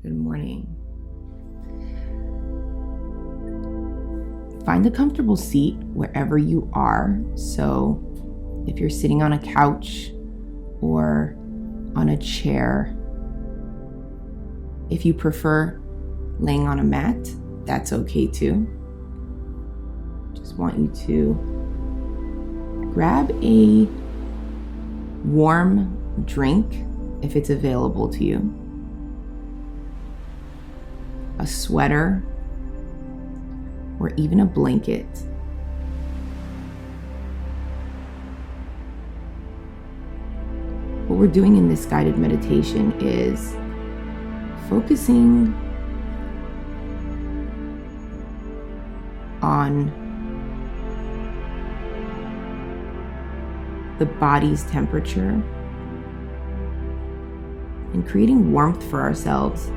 Good morning. Find a comfortable seat wherever you are. So if you're sitting on a couch or on a chair, if you prefer laying on a mat, that's okay too. Just want you to grab a warm drink if it's available to you, a sweater, or even a blanket. What we're doing in this guided meditation is focusing on the body's temperature and creating warmth for ourselves.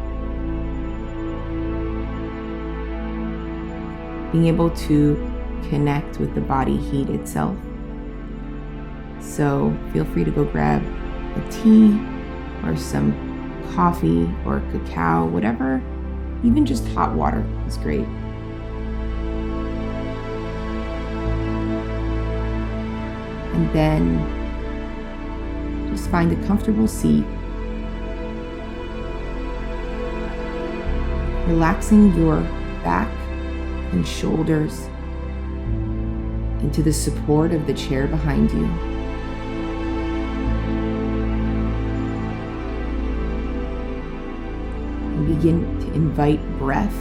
Being able to connect with the body heat itself. So feel free to go grab a tea or some coffee or cacao, whatever, even just hot water is great. And then just find a comfortable seat, relaxing your back and shoulders into the support of the chair behind you. And begin to invite breath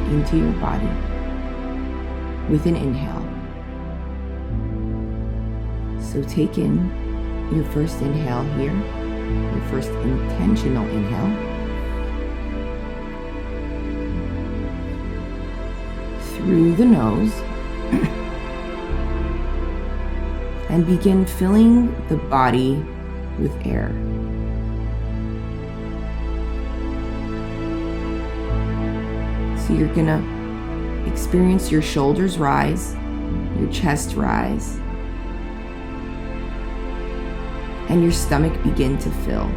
into your body with an inhale. So take in your first inhale here, your first intentional inhale. Through the nose and begin filling the body with air. So you're gonna experience your shoulders rise, your chest rise, and your stomach begin to fill.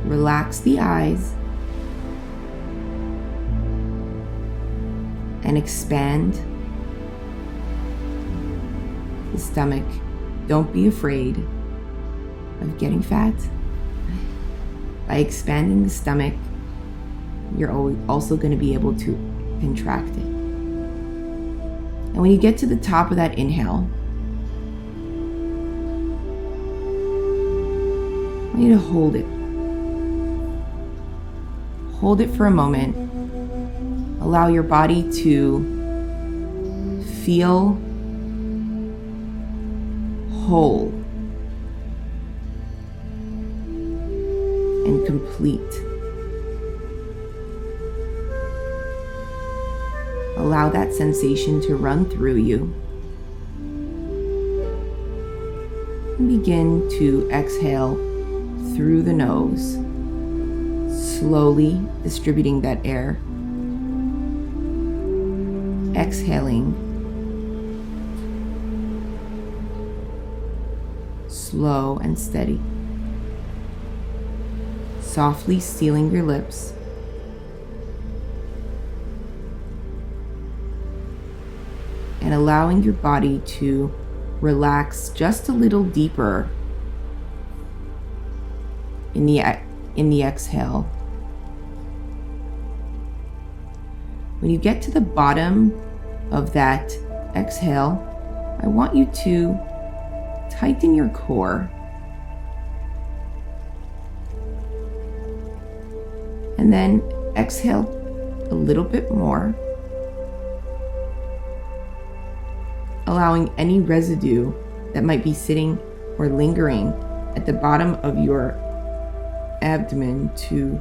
Relax the eyes and expand the stomach. Don't be afraid of getting fat. By expanding the stomach, you're also going to be able to contract it. And when you get to the top of that inhale, I want you to hold it. Hold it for a moment. Allow your body to feel whole and complete. Allow that sensation to run through you. And begin to exhale through the nose, slowly distributing that air. Exhaling, slow and steady. Softly sealing your lips. And allowing your body to relax just a little deeper in the exhale. When you get to the bottom of that exhale, I want you to tighten your core. And then exhale a little bit more, allowing any residue that might be sitting or lingering at the bottom of your abdomen to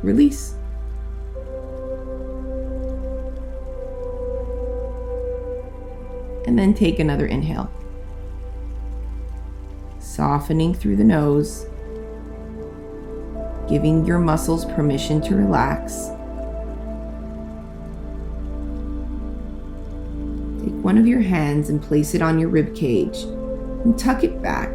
release. And then take another inhale. Softening through the nose, giving your muscles permission to relax. Take one of your hands and place it on your rib cage, and tuck it back.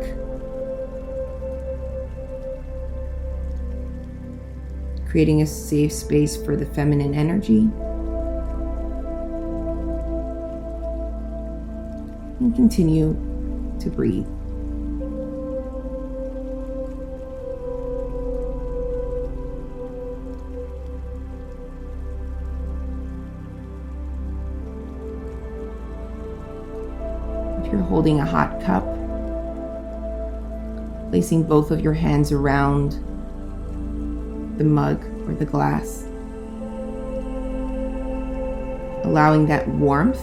Creating a safe space for the feminine energy. And continue to breathe. If you're holding a hot cup, placing both of your hands around the mug or the glass, allowing that warmth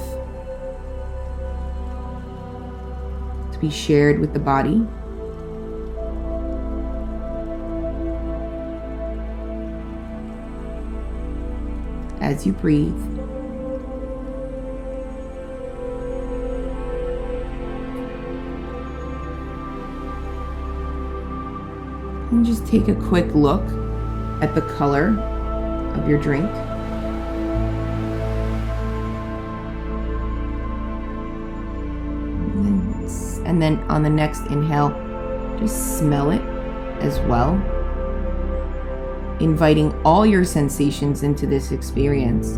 to be shared with the body. As you breathe, and just take a quick look at the color of your drink. And then on the next inhale, just smell it as well, inviting all your sensations into this experience.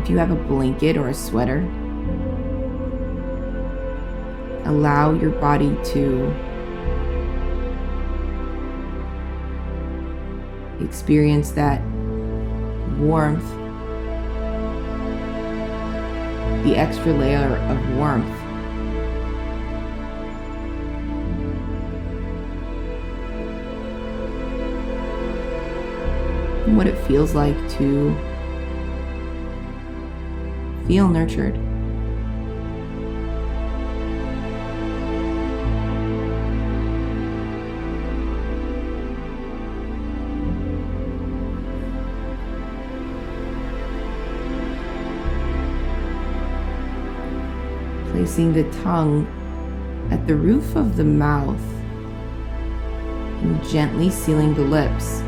If you have a blanket or a sweater, allow your body to experience that warmth, the extra layer of warmth. And what it feels like to feel nurtured. Placing the tongue at the roof of the mouth and gently sealing the lips.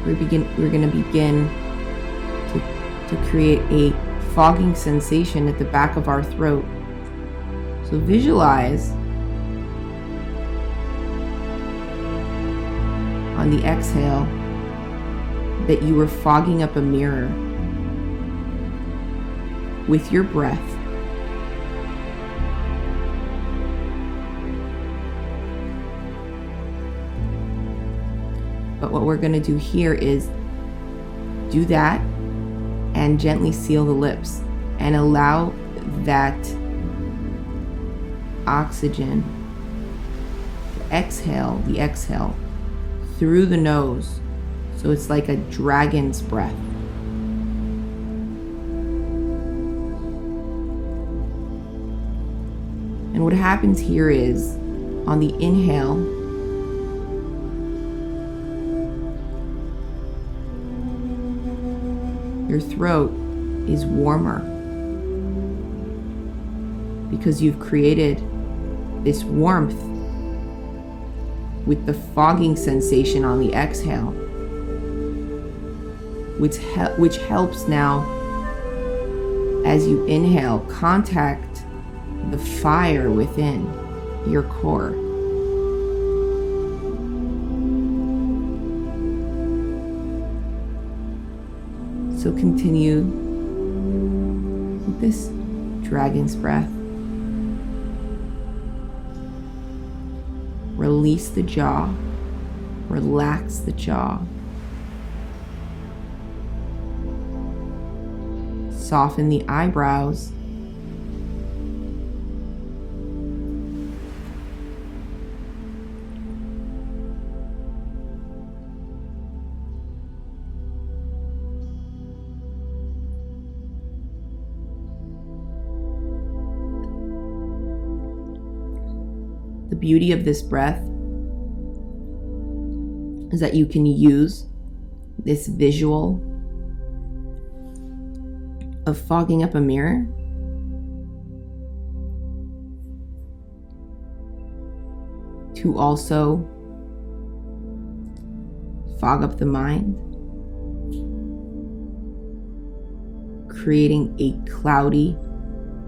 We're going to begin to create a fogging sensation at the back of our throat. So visualize on the exhale that you were fogging up a mirror with your breath. But what we're going to do here is do that and gently seal the lips and allow that oxygen, the exhale through the nose. So it's like a dragon's breath. And what happens here is, on the inhale, your throat is warmer because you've created this warmth with the fogging sensation on the exhale, which helps now, as you inhale, contact the fire within your core. So continue with this dragon's breath. Release the jaw, relax the jaw. Soften the eyebrows. The beauty of this breath is that you can use this visual of fogging up a mirror to also fog up the mind, creating a cloudy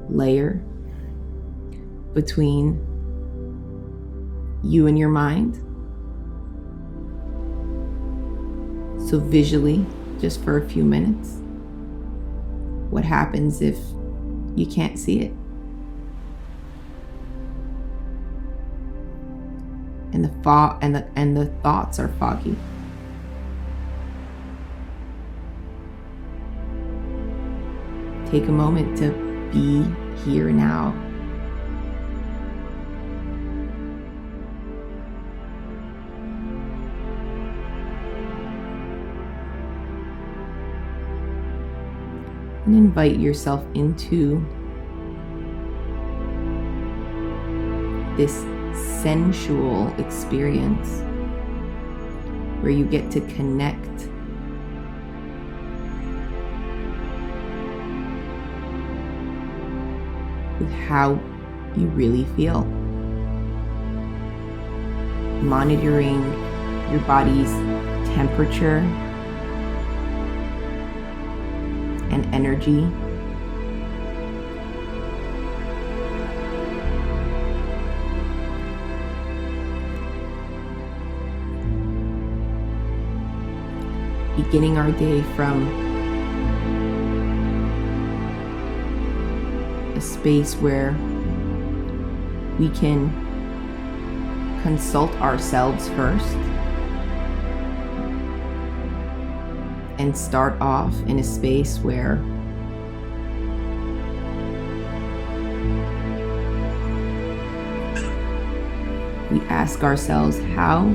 layer between you and your mind. So visually, just for a few minutes, what happens if you can't see it? And the thoughts are foggy. Take a moment to be here now. And invite yourself into this sensual experience where you get to connect with how you really feel. Monitoring your body's temperature and energy. Beginning our day from a space where we can consult ourselves first and start off in a space where we ask ourselves, how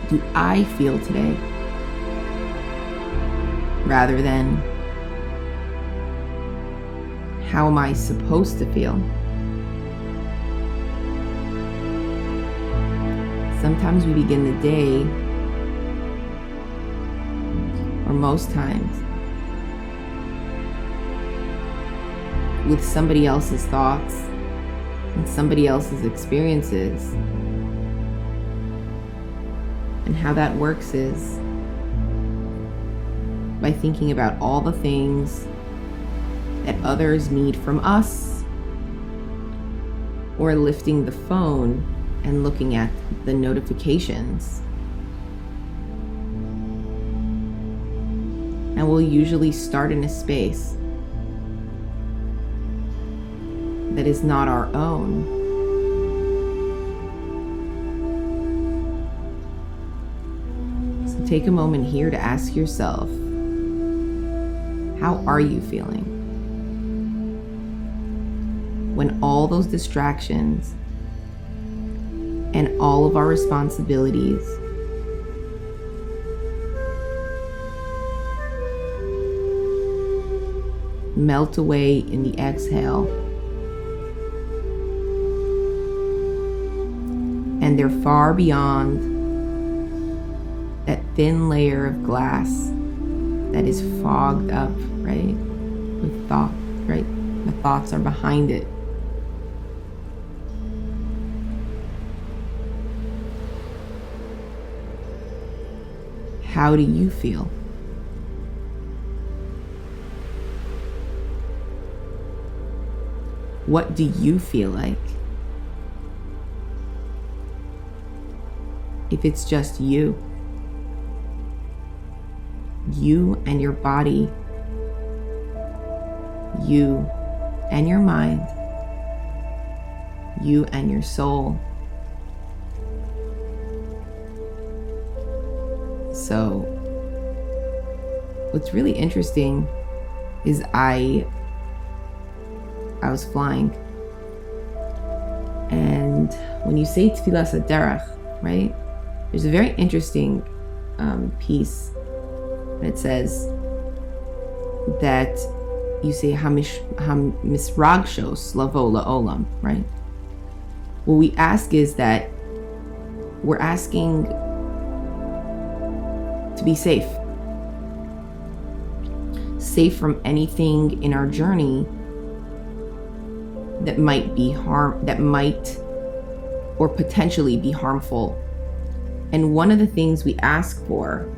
do I feel today? Rather than, how am I supposed to feel? Sometimes we begin the day, or most times, with somebody else's thoughts and somebody else's experiences. And how that works is by thinking about all the things that others need from us, or lifting the phone and looking at the notifications. And we'll usually start in a space that is not our own. So take a moment here to ask yourself, how are you feeling? When all those distractions and all of our responsibilities melt away in the exhale, and they're far beyond that thin layer of glass that is fogged up, right, with thought, right? The thoughts are behind it. How do you feel? What do you feel like? If it's just you and your body, you and your mind, you and your soul. So what's really interesting is I was flying, and when you say Tfilas Haderech, right, there's a very interesting piece, and it says that you say Hamisragshos Lavo La'olam, right? What we ask is that we're asking to be safe from anything in our journey that might be or potentially be harmful And one of the things we ask for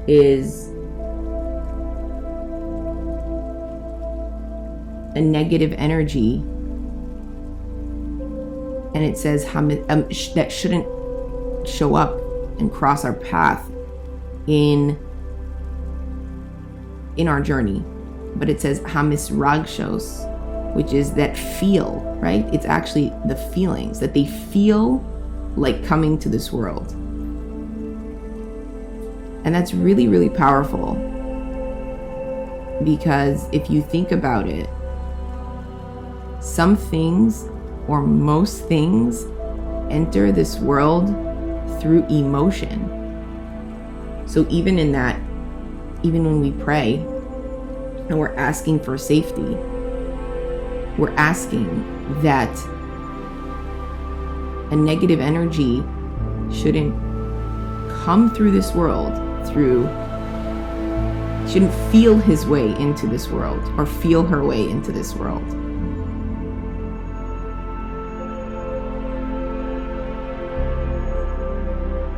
is a negative energy, and it says that shouldn't show up and cross our path in our journey. But it says hamisragshos, which is that feel, right? It's actually the feelings that they feel like coming to this world. And that's really, really powerful, because if you think about it, some things or most things enter this world through emotion. So even when we pray and we're asking for safety, we're asking that a negative energy shouldn't come through this world shouldn't feel his way into this world or feel her way into this world.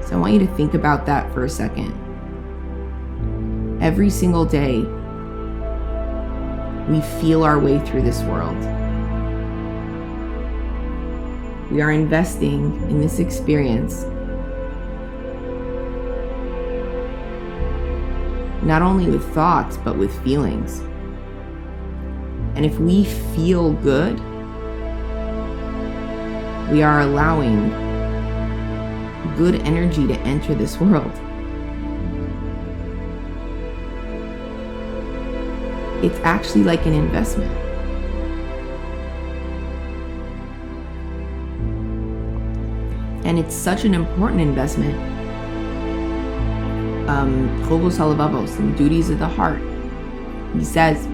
So I want you to think about that for a second. Every single day, we feel our way through this world. We are investing in this experience not only with thoughts, but with feelings. And if we feel good, we are allowing good energy to enter this world. It's actually like an investment. And it's such an important investment. Chovos halavavos, and duties of the heart. He says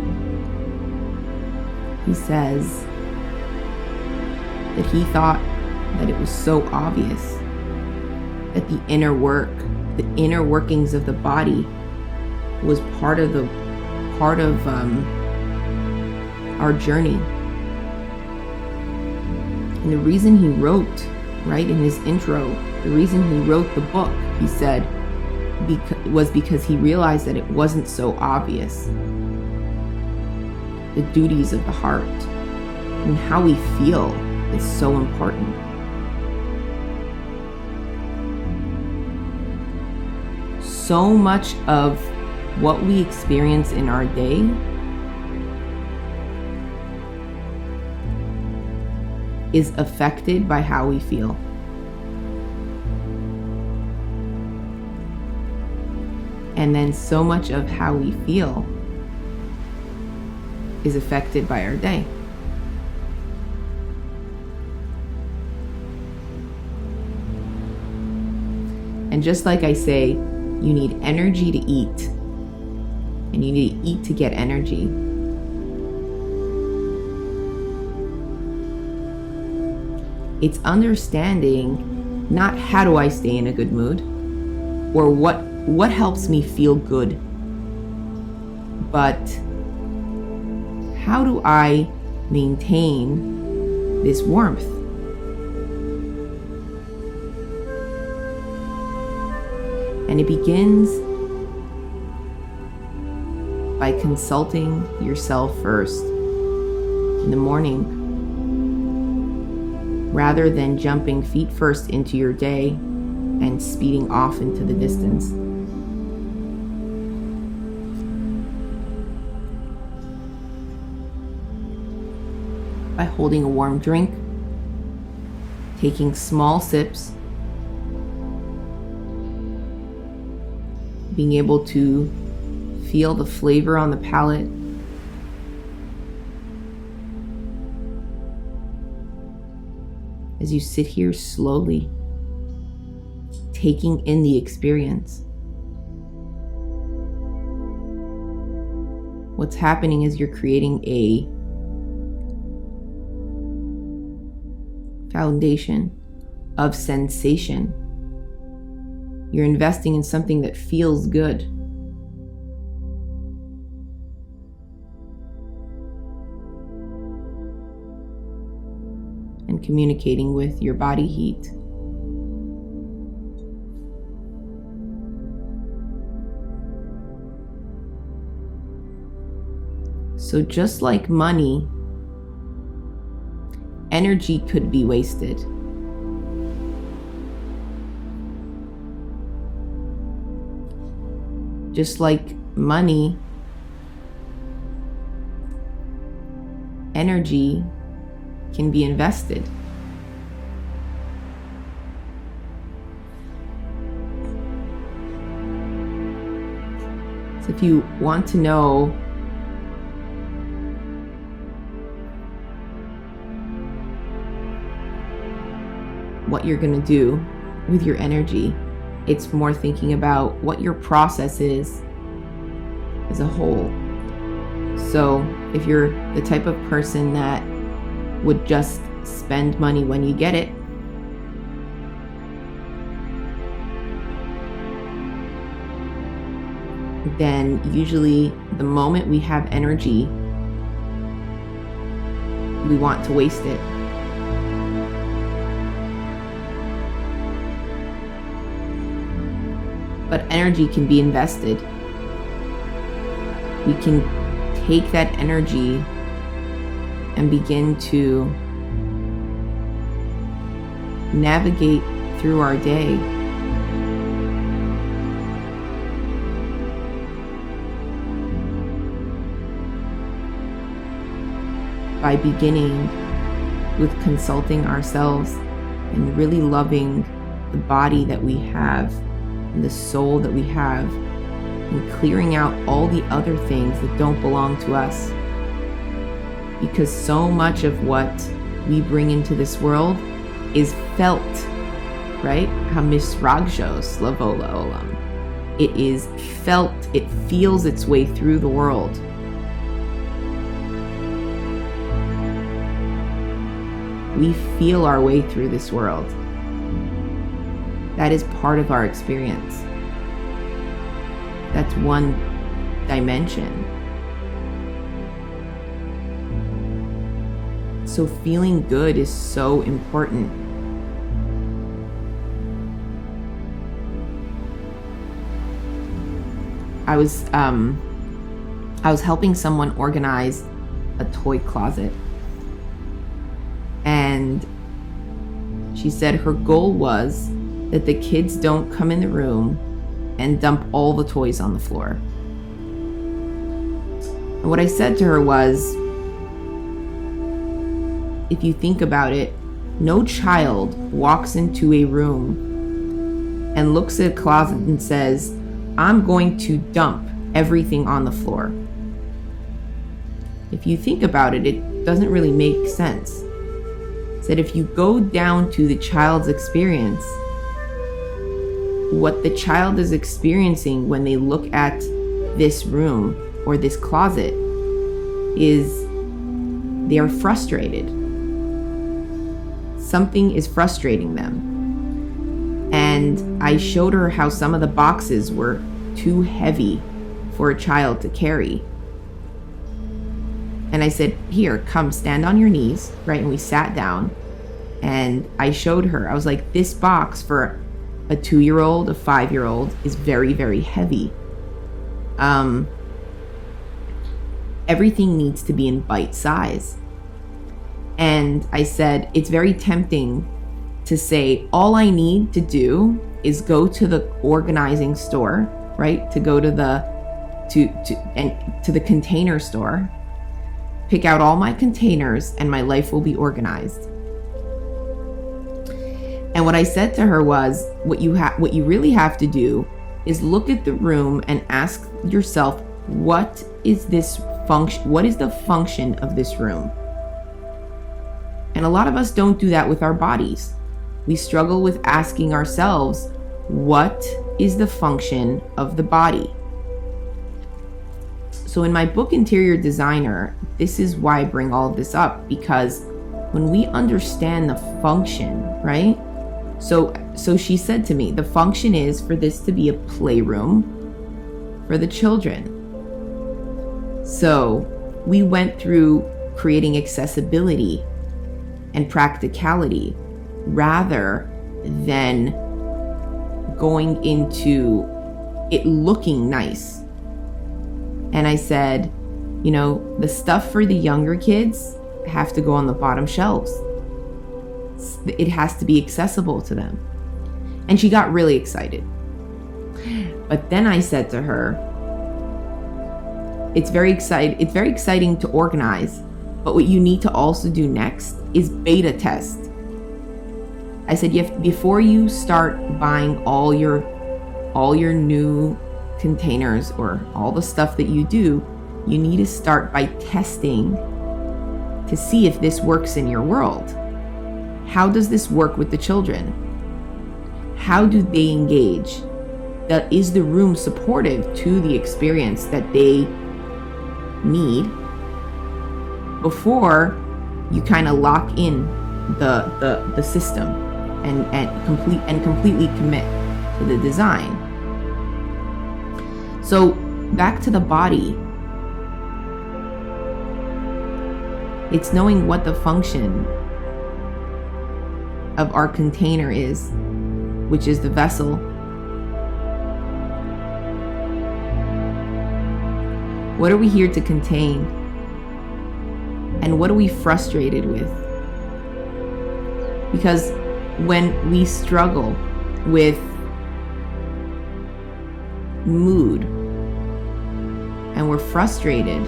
that he thought that it was so obvious that the inner workings of the body was part of our journey. And the reason he wrote, right, in his intro, the reason he wrote the book, he said, was because he realized that it wasn't so obvious. The duties of the heart and how we feel is so important. So much of what we experience in our day is affected by how we feel. And then so much of how we feel is affected by our day. And just like I say, you need energy to eat, and you need to eat to get energy. It's understanding not how do I stay in a good mood or what helps me feel good, but how do I maintain this warmth? And it begins by consulting yourself first in the morning, rather than jumping feet first into your day and speeding off into the distance. By holding a warm drink, taking small sips, being able to feel the flavor on the palate, as you sit here slowly, taking in the experience. What's happening is you're creating a foundation of sensation. You're investing in something that feels good. And communicating with your body heat. So just like money, energy could be wasted. Just like money, energy can be invested. So if you want to know what you're going to do with your energy, it's more thinking about what your process is as a whole. So if you're the type of person that would just spend money when you get it, then usually the moment we have energy, we want to waste it. But energy can be invested. We can take that energy and begin to navigate through our day. By beginning with consulting ourselves and really loving the body that we have and the soul that we have, and clearing out all the other things that don't belong to us. Because so much of what we bring into this world is felt, right? Hamisragshos lavola olam. It is felt, it feels its way through the world. We feel our way through this world. That is part of our experience. That's one dimension. So feeling good is so important. I was helping someone organize a toy closet. And she said her goal was that the kids don't come in the room and dump all the toys on the floor. And what I said to her was, if you think about it, no child walks into a room and looks at a closet and says, I'm going to dump everything on the floor. If you think about it, it doesn't really make sense. That if you go down to the child's experience, what the child is experiencing when they look at this room or this closet is they are frustrated. Something is frustrating them. And I showed her how some of the boxes were too heavy for a child to carry. And I said, here, come stand on your knees, right? And we sat down and I showed her, I was like, this box for a 2-year-old, a 5-year-old is very, very heavy. Everything needs to be in bite size. And I said, it's very tempting to say, all I need to do is go to the organizing store, right? To go to the container store, pick out all my containers, and my life will be organized. And what I said to her was, what you really have to do is look at the room and ask yourself, what is this function? What is the function of this room? And a lot of us don't do that with our bodies. We struggle with asking ourselves, what is the function of the body? So in my book, Interior Designer, this is why I bring all of this up, because when we understand the function, right? So she said to me, the function is for this to be a playroom for the children. So we went through creating accessibility and practicality rather than going into it looking nice. And I said, The stuff for the younger kids have to go on the bottom shelves. It has to be accessible to them. And she got really excited. But then I said to her, it's very exciting to organize, but what you need to also do next is beta test. I said, before you start buying all your new containers or all the stuff that you do, you need to start by testing to see if this works in your world. How does this work with the children? How do they engage? Is the room supportive to the experience that they need before you kind of lock in the system and completely commit to the design? So back to the body. It's knowing what the function of our container is, which is the vessel. What are we here to contain? And what are we frustrated with? Because when we struggle with mood and we're frustrated,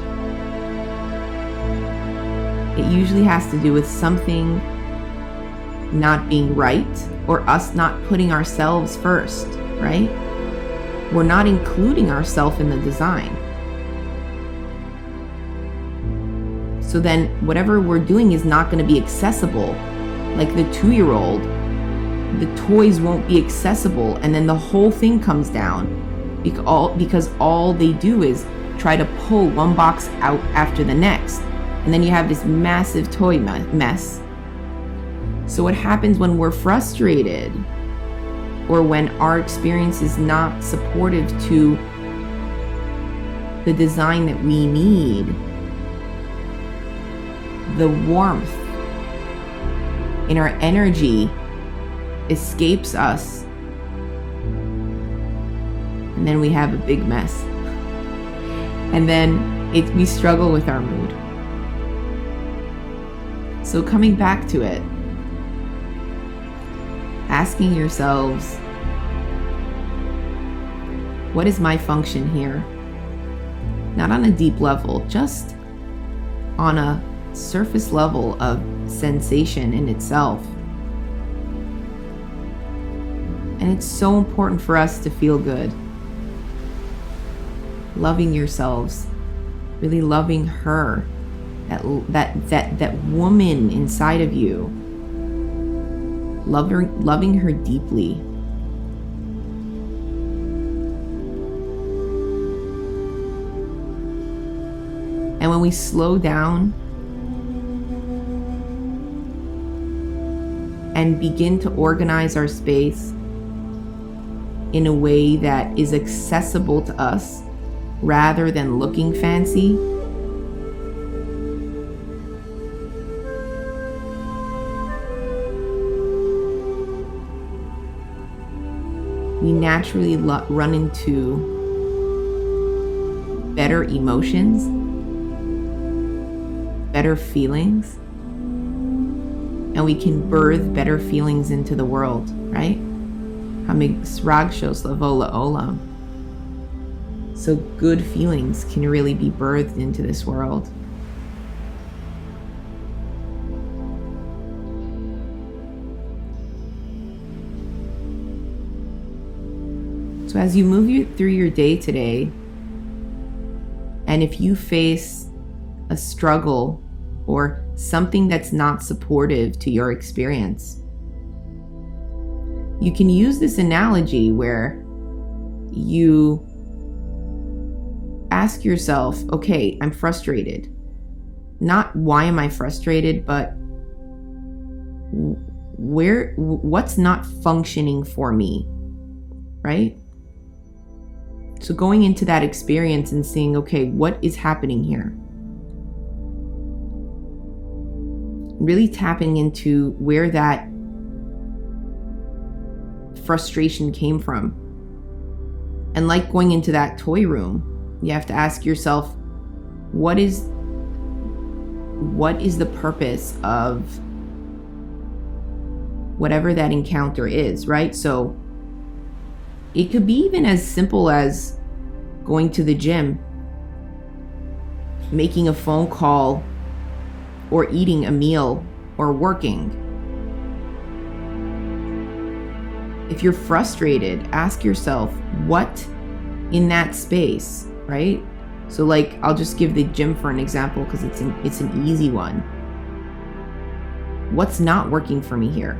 it usually has to do with something not being right or us not putting ourselves first, right? We're not including ourselves in the design. So then whatever we're doing is not going to be accessible. Like the 2-year-old, the toys won't be accessible, and then the whole thing comes down because all they do is try to pull one box out after the next. And then you have this massive toy mess. So what happens when we're frustrated or when our experience is not supportive to the design that we need? The warmth in our energy escapes us, and then we have a big mess. And then we struggle with our mood. So coming back to it, asking yourselves, what is my function here? Not on a deep level, just on a surface level of sensation in itself. And it's so important for us to feel good. Loving yourselves, really loving her, that woman inside of you, loving her deeply. And when we slow down and begin to organize our space in a way that is accessible to us rather than looking fancy, we naturally run into better emotions, better feelings, and we can birth better feelings into the world, right? So good feelings can really be birthed into this world. So as you move through your day today, and if you face a struggle or something that's not supportive to your experience, you can use this analogy where you ask yourself, okay, I'm frustrated. Not why am I frustrated, but what's not functioning for me, right? So going into that experience and seeing, okay, what is happening here? Really tapping into where that frustration came from. And like going into that toy room, you have to ask yourself, what is the purpose of whatever that encounter is, right? So it could be even as simple as going to the gym, making a phone call, or eating a meal, or working. If you're frustrated, ask yourself, what in that space, right? So like, I'll just give the gym for an example because it's an easy one. What's not working for me here?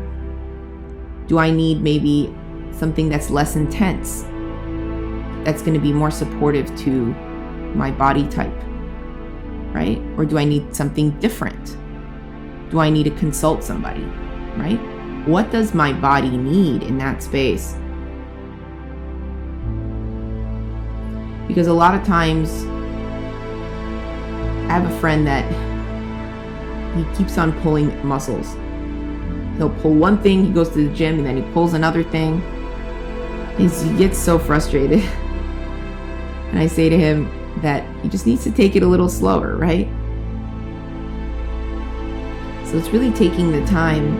Do I need maybe something that's less intense, that's going to be more supportive to my body type, right? Or do I need something different? Do I need to consult somebody, right? What does my body need in that space? Because a lot of times, I have a friend that he keeps on pulling muscles. He'll pull one thing, he goes to the gym, and then he pulls another thing. He gets so frustrated. And I say to him that he just needs to take it a little slower, right? So it's really taking the time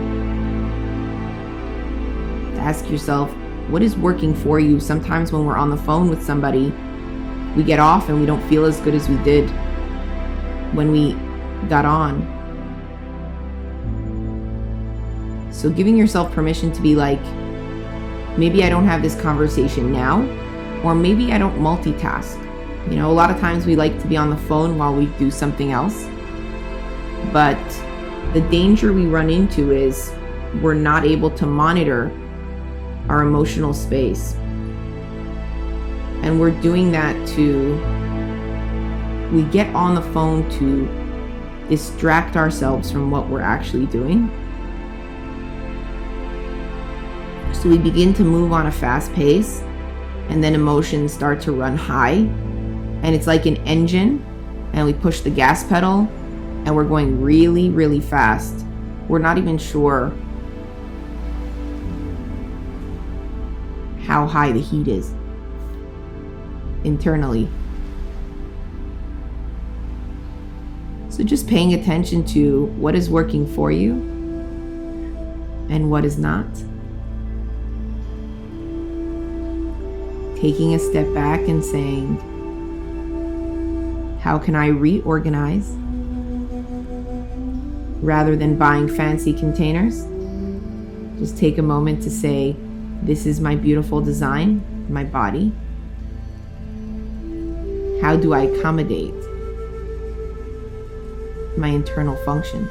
to ask yourself, what is working for you? Sometimes when we're on the phone with somebody, we get off and we don't feel as good as we did when we got on. So giving yourself permission to be like, maybe I don't have this conversation now, or maybe I don't multitask. You know, a lot of times we like to be on the phone while we do something else. But the danger we run into is we're not able to monitor our emotional space. And we're doing that we get on the phone to distract ourselves from what we're actually doing. So we begin to move on a fast pace, and then emotions start to run high. And it's like an engine, and we push the gas pedal, and we're going really, really fast. We're not even sure how high the heat is internally. So just paying attention to what is working for you and what is not. Taking a step back and saying, how can I reorganize? Rather than buying fancy containers, just take a moment to say, this is my beautiful design, my body. How do I accommodate my internal function?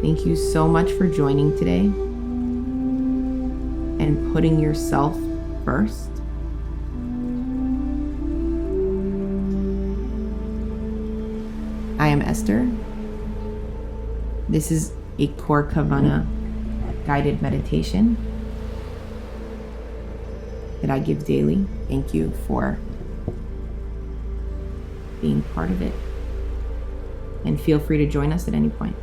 Thank you so much for joining today and putting yourself first. I am Esther. This is a coreKavanah guided meditation that I give daily. Thank you for being part of it. And feel free to join us at any point.